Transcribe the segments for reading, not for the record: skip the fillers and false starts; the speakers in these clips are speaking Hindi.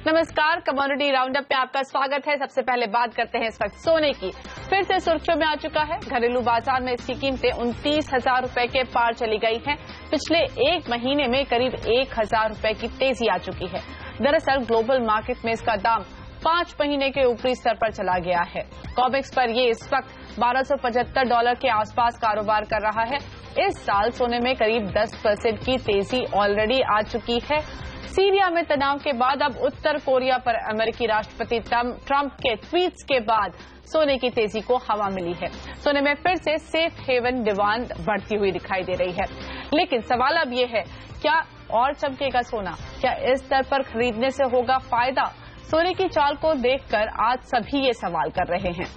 नमस्कार, कमोडिटी राउंडअप में आपका स्वागत है। सबसे पहले बात करते हैं इस वक्त सोने की। फिर से सुर्खियों में आ चुका है। घरेलू बाजार में इसकी कीमतें 29,000 रुपए के पार चली गई हैं। पिछले एक महीने में करीब 1,000 रुपए की तेजी आ चुकी है। दरअसल ग्लोबल मार्केट में इसका दाम 5 महीने के ऊपरी स्तर पर चला गया है। कॉमेक्स पर ये इस वक्त $1275 के आसपास कारोबार कर रहा है। इस साल सोने में करीब 10% की तेजी ऑलरेडी आ चुकी है। सीरिया में तनाव के बाद अब उत्तर कोरिया पर अमेरिकी राष्ट्रपति ट्रंप के ट्वीट्स के बाद सोने की तेजी को हवा मिली है। सोने में फिर से सेफ हेवन डिमांड बढ़ती हुई दिखाई दे रही है। लेकिन सवाल अब ये है, क्या और चमकेगा सोना? क्या इस दर पर खरीदने से होगा फायदा? सोने की चाल को देखकर आज सभी ये सवाल कर रहे हैं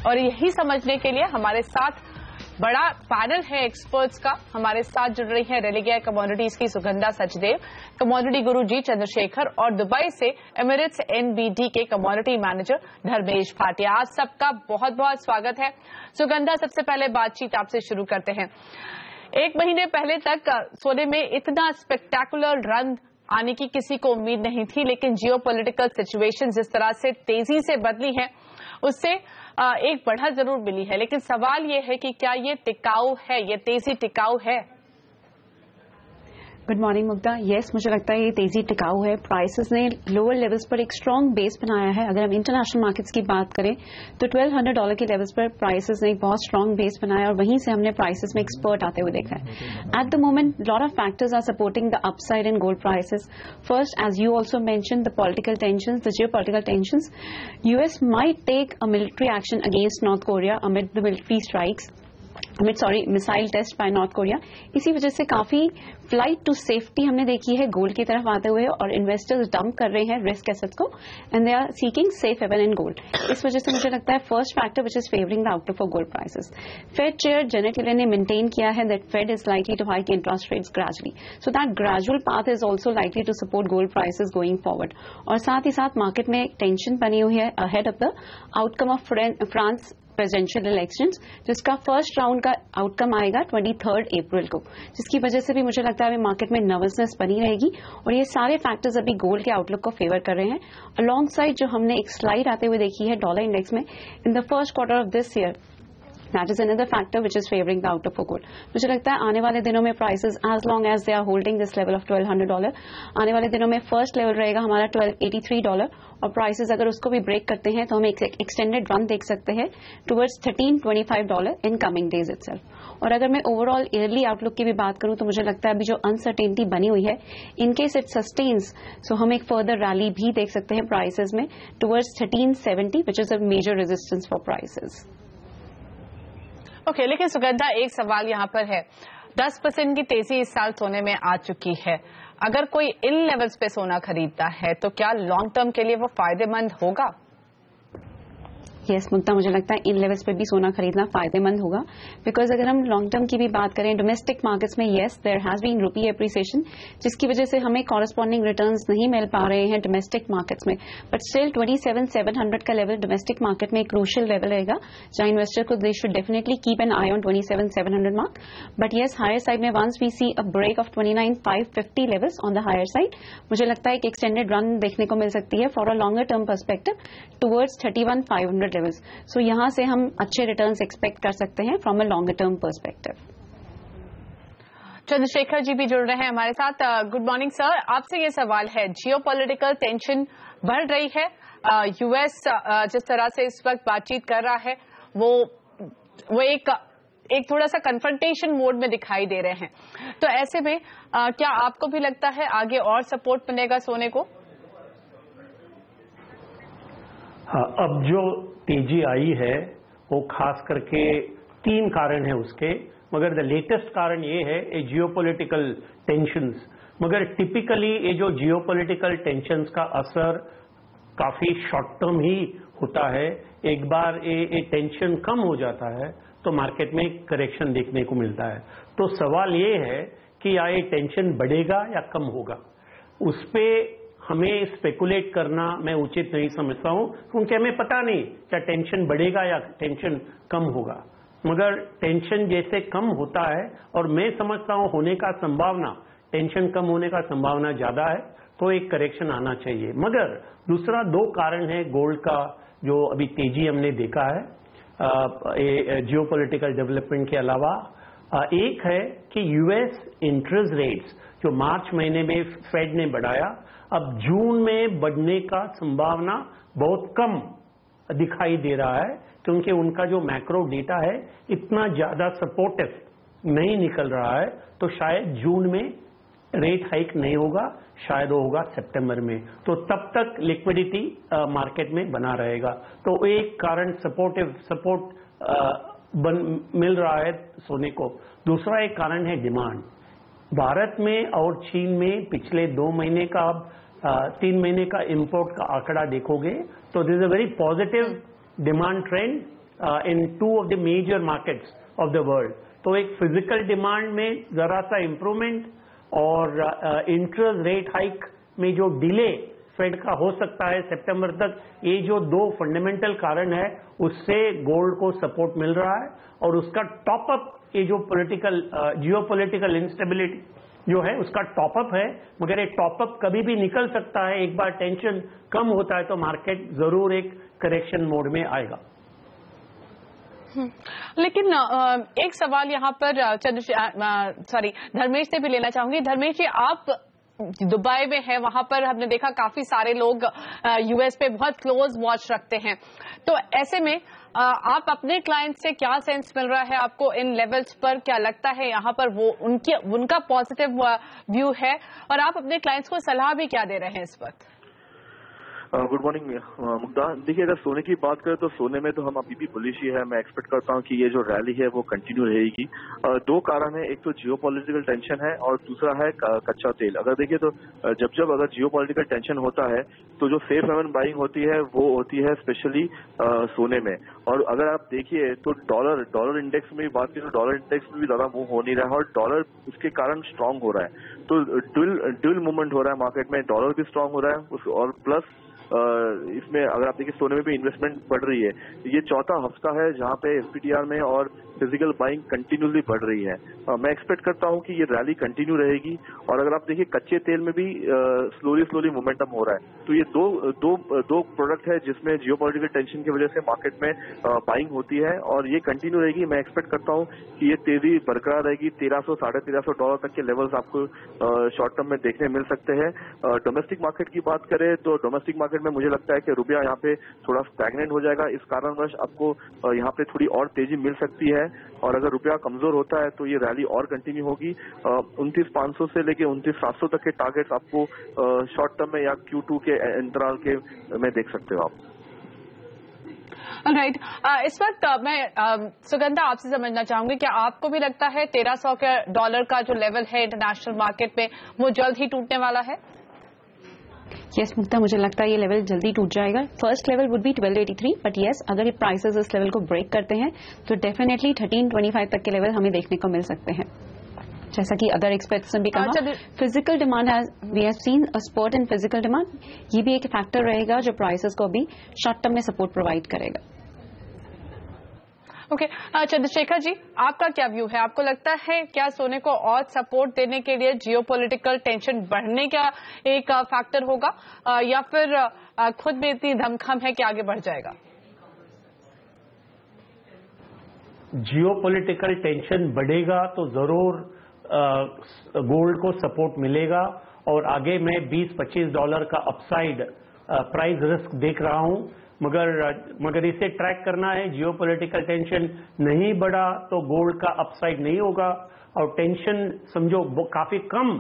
और यही समझने के लिए हमारे साथ बड़ा पैनल है एक्सपर्ट्स का। हमारे साथ जुड़ रही हैं रेलिगेयर कमोडिटीज की सुगंधा सचदेव, कमोडिटी गुरु जी चंद्रशेखर और दुबई से एमिरेट्स एनबीडी के कमोडिटी मैनेजर धर्मेश भाटिया। आप सबका बहुत बहुत स्वागत है। सुगंधा, सबसे पहले बातचीत आपसे शुरू करते हैं। एक महीने पहले तक सोने में इतना स्पेक्टेकुलर रन आने की किसी को उम्मीद नहीं थी, लेकिन जियोपॉलिटिकल सिचुएशन जिस तरह से तेजी से बदली है उससे एक बढ़त जरूर मिली है। लेकिन सवाल ये है कि क्या ये टिकाऊ है, ये तेजी टिकाऊ है? Good morning Mugdha. यस, मुझे लगता है ये तेजी टिकाऊ है। प्राइसेस ने लोअर लेवल्स पर एक स्ट्रॉन्ग बेस बनाया है। अगर हम इंटरनेशनल मार्केट्स की बात करें तो $1,200 के लेवल्स पर प्राइसेस ने एक बहुत स्ट्रॉन्ग बेस बनाया और वहीं से हमने प्राइसेस में एक्सपर्ट आते हुए देखा है। At the moment lot of factors are supporting the upside in gold prices. First, as you also mention, the political tensions, the geopolitical tensions. US might take a military action against North Korea amid the military strikes, missile test by North Korea. इसी वजह से काफी फ्लाइट टू सेफ्टी हमने देखी है गोल्ड की तरफ आते हुए और इन्वेस्टर्स डंप कर रहे हैं रिस्क एसेट्स को and they are seeking safe haven in gold. इस वजह से मुझे लगता है first factor which is favouring the outlook for gold prices. Fed chair Janet Yellen ने मेंटेन किया है that Fed is likely to hike interest rates gradually, so that gradual path is also likely to support gold prices going forward. और साथ ही साथ मार्केट में टेंशन बनी हुई है ahead of the outcome of France presidential elections, जिसका फर्स्ट राउंड का आउटकम आएगा 23 अप्रैल को, जिसकी वजह से भी मुझे लगता है मार्केट में नर्वसनेस बनी रहेगी और ये सारे फैक्टर्स अभी गोल्ड के आउटलुक को फेवर कर रहे हैं। अलॉन्ग साइड जो हमने एक स्लाइड आते हुए देखी है डॉलर इंडेक्स में in the first quarter of this year, That is another factor which is favoring the outlook for gold. मुझे लगता है आने वाले दिनों में prices as long as they are holding this level of $1,200, आने वाले दिनों में फर्स्ट लेवल रहेगा हमारा $1,283 और प्राइसेस अगर उसको भी ब्रेक करते हैं तो हम एक एक्सटेंडेड रन देख सकते हैं towards $1,325 in coming days itself. और अगर मैं ओवरऑल ईयरली आउटलुक की भी बात करूं तो मुझे लगता है अभी जो अनसर्टेनिटी बनी हुई है इन केस इट सस्टेन्स सो हम एक फर्दर रैली भी देख सकते हैं प्राइसेस में towards 1370 which is a major resistance for prices. Okay, लेकिन सुगंधा एक सवाल यहाँ पर है, 10% की तेजी इस साल सोने में आ चुकी है। अगर कोई इन लेवल्स पे सोना खरीदता है तो क्या लॉन्ग टर्म के लिए वो फायदेमंद होगा? यस मुग्धा, मुझे लगता है इन लेवल्स पे भी सोना खरीदना फायदेमंद होगा बिकॉज अगर हम लॉन्ग टर्म की भी बात करें डोमेस्टिक मार्केट्स में yes there has been rupee appreciation जिसकी वजह से हमें कॉरेस्पॉन्डिंग रिटर्न्स नहीं मिल पा रहे हैं डोमेस्टिक मार्केट्स में, बट स्टिल 27,700 का लेवल डोमेस्टिक मार्केट में एक क्रूशियल लेवल रहेगा जहां इन्वेस्टर को they should definitely keep an eye on 27,700 mark. But yes higher side में once we see a break of 29,550 levels on the higher side, मुझे लगता है एक एक्सटेंडेड रन देखने को मिल सकती है for a longer term perspective towards 31,500 levels. So यहां से हम अच्छे रिटर्न्स एक्सपेक्ट कर सकते हैं from a longer term perspective. Chandrashekhar ji भी जुड़ रहे हैं हमारे साथ। गुड मॉर्निंग सर, आपसे ये सवाल है, जियोपॉलिटिकल टेंशन बढ़ रही है, यूएस जिस तरह से इस वक्त बातचीत कर रहा है वो एक थोड़ा सा कन्फ्रंटेशन मोड में दिखाई दे रहे हैं, तो ऐसे में क्या आपको भी लगता है आगे और सपोर्ट मिलेगा सोने को? अब जो तेजी आई है वो खास करके 3 कारण है उसके, मगर द लेटेस्ट कारण ये है ये जियोपॉलिटिकल टेंशंस। मगर टिपिकली ये जो जियोपॉलिटिकल टेंशंस का असर काफी शॉर्ट टर्म ही होता है। एक बार ये टेंशन कम हो जाता है तो मार्केट में करेक्शन देखने को मिलता है। तो सवाल ये है कि या ये टेंशन बढ़ेगा या कम होगा, उस पे हमें स्पेकुलेट करना मैं उचित नहीं समझता हूं, क्योंकि हमें पता नहीं क्या टेंशन बढ़ेगा या टेंशन कम होगा। मगर टेंशन जैसे कम होता है और मैं समझता हूं होने का संभावना, टेंशन कम होने का संभावना ज्यादा है, तो एक करेक्शन आना चाहिए। मगर दूसरा दो कारण है गोल्ड का जो अभी तेजी हमने देखा है जियोपॉलिटिकल डेवलपमेंट के अलावा। एक है कि यूएस इंटरेस्ट रेट्स जो मार्च महीने में फेड ने बढ़ाया, अब जून में बढ़ने का संभावना बहुत कम दिखाई दे रहा है, क्योंकि उनका जो मैक्रो डेटा है इतना ज्यादा सपोर्टिव नहीं निकल रहा है। तो शायद जून में रेट हाइक नहीं होगा, शायद वो होगा सितंबर में। तो तब तक लिक्विडिटी मार्केट में बना रहेगा। तो एक कारण सपोर्ट मिल रहा है सोने को। दूसरा एक कारण है डिमांड। भारत में और चीन में पिछले 2 महीने का 3 महीने का इंपोर्ट का आंकड़ा देखोगे तो this is a very positive demand trend in 2 of the major markets of the world. तो एक फिजिकल डिमांड में जरा सा इंप्रूवमेंट और इंटरेस्ट रेट हाइक में जो डिले फेड का हो सकता है सितंबर तक, ये जो 2 फंडामेंटल कारण है उससे गोल्ड को सपोर्ट मिल रहा है। और उसका टॉपअप ये जो जियोपॉलिटिकल इंस्टेबिलिटी जो है उसका टॉपअप है, मगर ये टॉपअप कभी भी निकल सकता है। एक बार टेंशन कम होता है तो मार्केट जरूर एक करेक्शन मोड में आएगा। लेकिन एक सवाल यहाँ पर धर्मेश से भी लेना चाहूंगी। धर्मेश जी, आप दुबई में है, वहां पर हमने देखा काफी सारे लोग यूएस पे बहुत क्लोज वॉच रखते हैं। तो ऐसे में आप अपने क्लाइंट से क्या सेंस मिल रहा है आपको इन लेवल्स पर? क्या लगता है यहाँ पर वो उनका पॉजिटिव व्यू है, और आप अपने क्लाइंट्स को सलाह भी क्या दे रहे हैं इस वक्त? Good morning Mugdha. देखिए, अगर सोने की बात करें तो सोने में तो हम अभी भी बुलिश ही है। मैं एक्सपेक्ट करता हूं कि ये जो रैली है वो कंटिन्यू रहेगी। 2 कारण है, एक तो जियोपॉलिटिकल टेंशन है और दूसरा है कच्चा तेल। अगर देखिए तो जब अगर जियोपॉलिटिकल टेंशन होता है तो जो सेफ हेवन बाइंग होती है वो होती है स्पेशली सोने में। और अगर आप देखिए तो डॉलर इंडेक्स में भी बात करें तो डॉलर इंडेक्स में भी ज्यादा मूव हो नहीं रहा है और डॉलर उसके कारण स्ट्रांग हो रहा है। तो ड्यूल मूवमेंट हो रहा है मार्केट में, डॉलर भी स्ट्रांग हो रहा है और प्लस इसमें अगर आप देखिए सोने में भी इन्वेस्टमेंट बढ़ रही है। ये चौथा हफ्ता है जहां पे एफपीडीआर में और फिजिकल बाइंग कंटिन्यूसली बढ़ रही है। मैं एक्सपेक्ट करता हूं कि ये रैली कंटिन्यू रहेगी। और अगर आप देखिए कच्चे तेल में भी स्लोली मोमेंटम हो रहा है। तो ये दो प्रोडक्ट है जिसमें जियोपॉलिटिकल टेंशन की वजह से मार्केट में बाइंग होती है और ये कंटिन्यू रहेगी। मैं एक्सपेक्ट करता हूं कि ये तेजी बरकरार रहेगी। 1300 $1350 डॉलर तक के लेवल्स आपको शॉर्ट टर्म में देखने मिल सकते हैं। डोमेस्टिक मार्केट की बात करें तो डोमेस्टिक मार्केट में मुझे लगता है कि रुपया यहाँ पे थोड़ा स्टैग्नेंट हो जाएगा। इस कारणवश आपको यहाँ पे थोड़ी और तेजी मिल सकती है। और अगर रुपया कमजोर होता है तो ये रैली और कंटिन्यू होगी। 29,500 से लेके 29,700 तक के टारगेट्स आपको शॉर्ट टर्म में या Q2 के अंतराल के में देख सकते हो आप। राइट। इस वक्त मैं सुगंधा आपसे समझना चाहूंगी, क्या आपको भी लगता है $1300 का जो लेवल है इंटरनेशनल मार्केट में वो जल्द ही टूटने वाला है? यस मुक्ता, मुझे लगता है ये लेवल जल्दी टूट जाएगा। First level would be 1283, but yes अगर ये प्राइसेस इस लेवल को ब्रेक करते हैं तो डेफिनेटली 1325 तक के लेवल हमें देखने को मिल सकते हैं। जैसा कि अदर एक्सपर्ट्स ने भी कहा, physical demand we have seen a spot in physical demand. ये भी एक फैक्टर रहेगा जो प्राइसेस को भी शॉर्ट टर्म में सपोर्ट प्रोवाइड करेगा। ओके, चंद्रशेखर जी, आपका क्या व्यू है? आपको लगता है क्या सोने को और सपोर्ट देने के लिए जियोपॉलिटिकल टेंशन बढ़ने का एक फैक्टर होगा, या फिर खुद में इतनी दमखम है कि आगे बढ़ जाएगा? जियोपॉलिटिकल टेंशन बढ़ेगा तो जरूर गोल्ड को सपोर्ट मिलेगा और आगे मैं $20-25 का अपसाइड प्राइस रिस्क देख रहा हूं। मगर इसे ट्रैक करना है। जियोपॉलिटिकल टेंशन नहीं बढ़ा तो गोल्ड का अपसाइड नहीं होगा, और टेंशन समझो काफी कम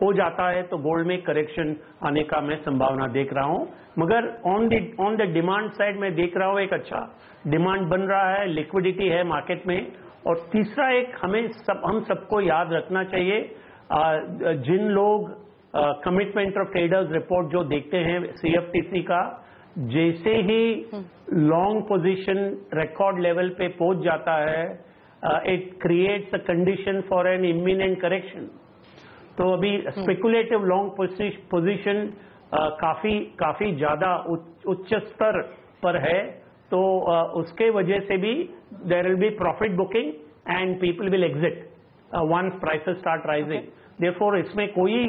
हो जाता है तो गोल्ड में करेक्शन आने का मैं संभावना देख रहा हूं। मगर ऑन द डिमांड साइड मैं देख रहा हूं एक अच्छा डिमांड बन रहा है, लिक्विडिटी है मार्केट में। और तीसरा एक हम सबको याद रखना चाहिए, जिन लोग कमिटमेंट ऑफ ट्रेडर्स रिपोर्ट जो देखते हैं CFTC का, जैसे ही लॉन्ग पोजीशन रिकॉर्ड लेवल पे पहुंच जाता है, it creates a condition for an imminent correction. तो अभी स्पेकुलेटिव लॉन्ग पोजीशन काफी ज्यादा उच्च स्तर पर है, तो उसके वजह से भी there will be profit booking and people will exit once prices start rising. Therefore इसमें कोई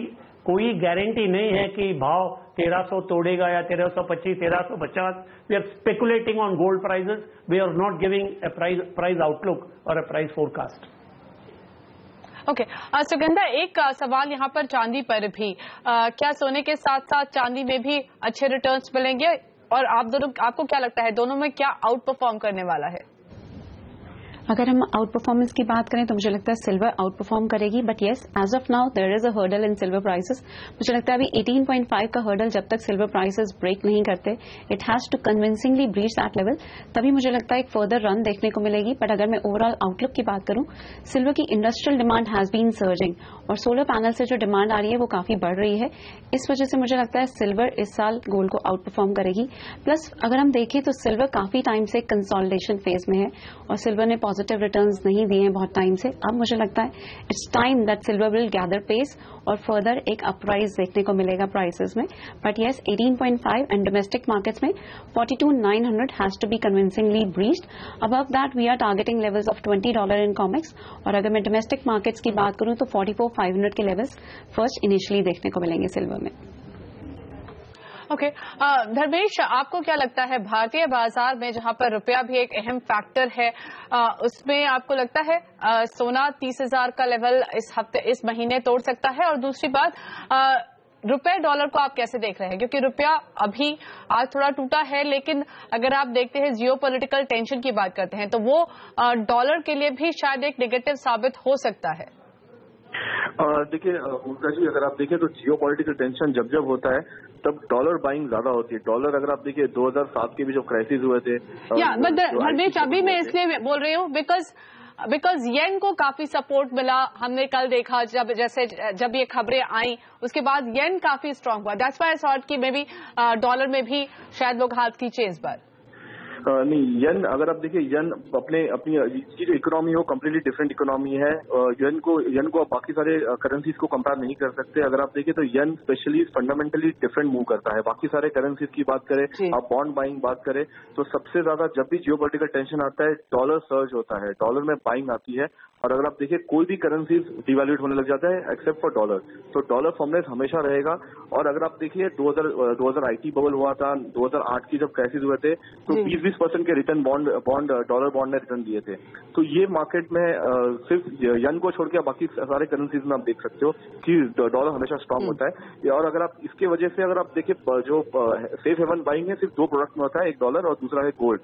कोई गारंटी नहीं है कि भाव 1300 तोड़ेगा या 1325, 1350. We are speculating on gold prices. We are not giving a price outlook or a price forecast. Okay Sugandha, एक सवाल यहाँ पर चांदी पर भी, क्या सोने के साथ साथ चांदी में भी अच्छे रिटर्न्स मिलेंगे, और आपको क्या लगता है दोनों में क्या आउट परफॉर्म करने वाला है? अगर हम आउट परफॉर्मेंस की बात करें तो मुझे लगता है सिल्वर आउट परफॉर्म करेगी, but yes as of now there is a hurdle in silver prices. मुझे लगता है अभी 18.5 का हर्डल जब तक सिल्वर प्राइसेस ब्रेक नहीं करते, it has to convincingly breach that level, तभी मुझे लगता है एक फर्दर रन देखने को मिलेगी. बट अगर मैं ओवरऑल आउटलुक की बात करूं, सिल्वर की industrial demand has been surging और सोलर पैनल से जो डिमांड आ रही है वो काफी बढ़ रही है. इस वजह से मुझे लगता है सिल्वर इस साल गोल्ड को आउट परफॉर्म करेगी. प्लस अगर हम देखें तो सिल्वर काफी टाइम से कंसोलिडेशन फेज में है और सिल्वर ने पॉजिटिव रिटर्न्स नहीं दिए हैं बहुत टाइम से. अब मुझे लगता है it's time that silver will gather pace और फर्दर एक अपराइज देखने को मिलेगा प्राइसेस में. But yes 18.5 and domestic markets में 42,900 has to be convincingly breached. Above that we are targeting levels of $20 in COMEX, और अगर मैं डोमेस्टिक मार्केट्स की बात करूं तो 44,500 के लेवल्स फर्स्ट इनिशियली देखने को मिलेंगे सिल्वर में. ओके धर्मेश, आपको क्या लगता है भारतीय बाजार में जहां पर रुपया भी एक अहम फैक्टर है, उसमें आपको लगता है सोना 30,000 का लेवल इस महीने तोड़ सकता है? और दूसरी बात, रुपए डॉलर को आप कैसे देख रहे हैं, क्योंकि रुपया अभी आज थोड़ा टूटा है, लेकिन अगर आप देखते हैं जियोपॉलिटिकल टेंशन की बात करते हैं तो वो डॉलर के लिए भी शायद एक नेगेटिव साबित हो सकता है. देखिए मुक्ता जी, अगर आप देखें तो जियो पॉलिटिकल टेंशन जब जब होता है तब डॉलर बाइंग ज्यादा होती है. डॉलर अगर आप देखिए 2007 के भी जो क्राइसिस हुए थे, धर्मेश अभी मैं इसलिए बोल रही हूँ बिकॉज येन को काफी सपोर्ट मिला. हमने कल देखा जब ये खबरें आई उसके बाद येन काफी स्ट्रांग हुआ. दैट्स व्हाई आई थॉट कि मे बी डॉलर में भी शायद लोग हाथ खींचे इस बार. नहीं, येन अगर आप देखिए, येन अपनी इसकी जो इकोनॉमी है वो कम्प्लीटली डिफरेंट इकोनॉमी है. येन को आप बाकी सारे करेंसीज को कंपेयर नहीं कर सकते. अगर आप देखिए तो येन स्पेशली फंडामेंटली डिफरेंट मूव करता है. बाकी सारे करेंसीज की बात करें, आप बॉन्ड बाइंग बात करें तो सबसे ज्यादा जब भी जियोपॉलिटिकल टेंशन आता है डॉलर सर्ज होता है, डॉलर में बाइंग आती है. और अगर आप देखिए कोई भी करेंसीज डिवैल्यूएट होने लग जाता है एक्सेप्ट फॉर डॉलर, तो डॉलर फॉर्मलेस हमेशा रहेगा. और अगर आप देखिए 2000 IT बबल हुआ था, 2008 की जब क्राइसिस हुए थे तो 20% के रिटर्न बॉन्ड डॉलर बॉन्ड ने रिटर्न दिए थे. तो ये मार्केट में सिर्फ येन को छोड़ के बाकी सारे करेंसीज में आप देख सकते हो कि डॉलर हमेशा स्ट्रांग होता है. और अगर आप इसके वजह से अगर आप देखिए जो सेफ हेवन बाइंग है सिर्फ दो प्रोडक्ट में होता है, एक डॉलर और दूसरा है गोल्ड.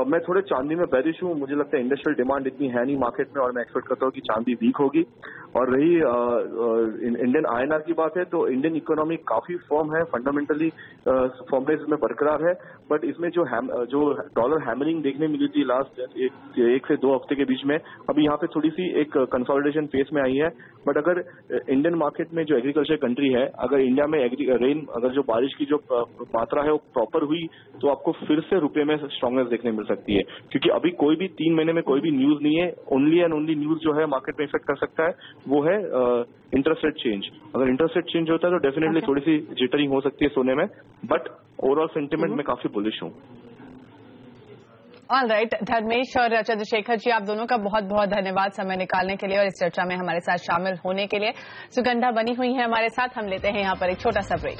मैं थोड़े चांदी में बेरिश हूँ. मुझे लगता है इंडस्ट्रियल डिमांड इतनी है नहीं मार्केट में और मैं एक्सपेक्ट करता हूँ कि चांदी वीक होगी. और रही इंडियन INR की बात है तो इंडियन इकोनॉमी काफी फर्म है, फंडामेंटली फर्मनेस में बरकरार है. बट इसमें जो डॉलर हैमरिंग देखने मिली थी लास्ट 1 से 2 हफ्ते के बीच में, अभी यहाँ पे थोड़ी सी एक कंसोलिडेशन फेस में आई है. बट अगर इंडियन मार्केट में जो एग्रीकल्चर कंट्री है, अगर इंडिया में रेन अगर जो बारिश की जो मात्रा है वो प्रॉपर हुई तो आपको फिर से रुपए में स्ट्रांगनेस देखने मिल सकती है. क्योंकि अभी कोई भी 3 महीने में कोई भी न्यूज नहीं है. ओनली एंड ओनली न्यूज जो है मार्केट में इफेक्ट कर सकता है वो है इंटरेस्ट रेट चेंज. अगर इंटरेस्ट रेट चेंज होता है तो डेफिनेटली थोड़ी सी जिटरिंग हो सकती है सोने में. बट ओवरऑल सेंटिमेंट में काफी बुलिश हूँ. ऑल राइट, धर्मेश और चंद्रशेखर जी, आप दोनों का बहुत बहुत धन्यवाद समय निकालने के लिए और इस चर्चा में हमारे साथ शामिल होने के लिए. सुगंधा बनी हुई है हमारे साथ. हम लेते हैं यहाँ पर एक छोटा सा ब्रेक.